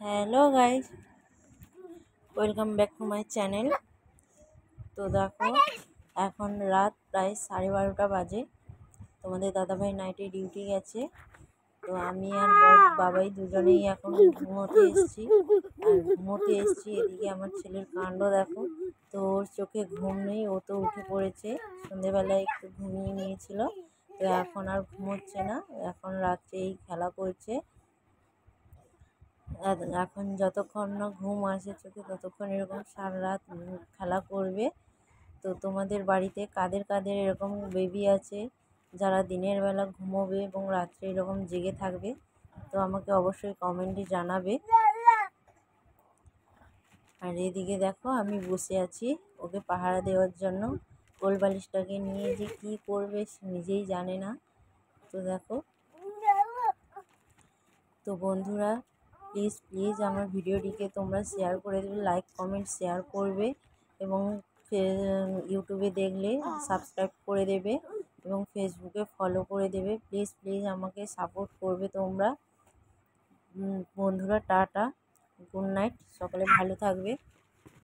Hello guys, welcome back to my channel. তো দেখো, এখন রাত প্রায় 12:30 বাজে। তোমাদের দাদাভাই নাইটে ডিউটি গেছে। তো আমি আর বাবাই দুজনেই এখন ঘুমোতে এসছি। এদিকে আমার ছেলের কাণ্ড দেখো। তো ওর চোখে ঘুম নেই, ও তো উঠে পড়েছে। সন্ধেবেলায় একটু ঘুমিয়ে নিয়েছিল, তো এখন আর ঘুমোচ্ছে না। এখন রাত্রে এই খেলা করছে। এখন যতক্ষণ না ঘুম আসে চোখে ততক্ষণ এরকম সারা রাত খেলা করবে। তো তোমাদের বাড়িতে কাদের কাদের এরকম বেবি আছে যারা দিনের বেলা ঘুমোবে এবং রাত্রে এরকম জেগে থাকবে, তো আমাকে অবশ্যই কমেন্টে জানাবে। আর এদিকে দেখো, আমি বসে আছি ওকে পাহারা দেওয়ার জন্য। কোলবালিশটাকে নিয়ে যে কী করবে সে নিজেই জানে না। তো দেখো, তো বন্ধুরা, প্লিজ আমার ভিডিওটিকে তোমরা শেয়ার করে দেবে, লাইক কমেন্ট শেয়ার করবে এবং ইউটিউবে দেখলে সাবস্ক্রাইব করে দেবে এবং ফেসবুকে ফলো করে দেবে। প্লিজ আমাকে সাপোর্ট করবে তোমরা। বন্ধুরা, টাটা, গুড নাইট, সকলে ভালো থাকবে।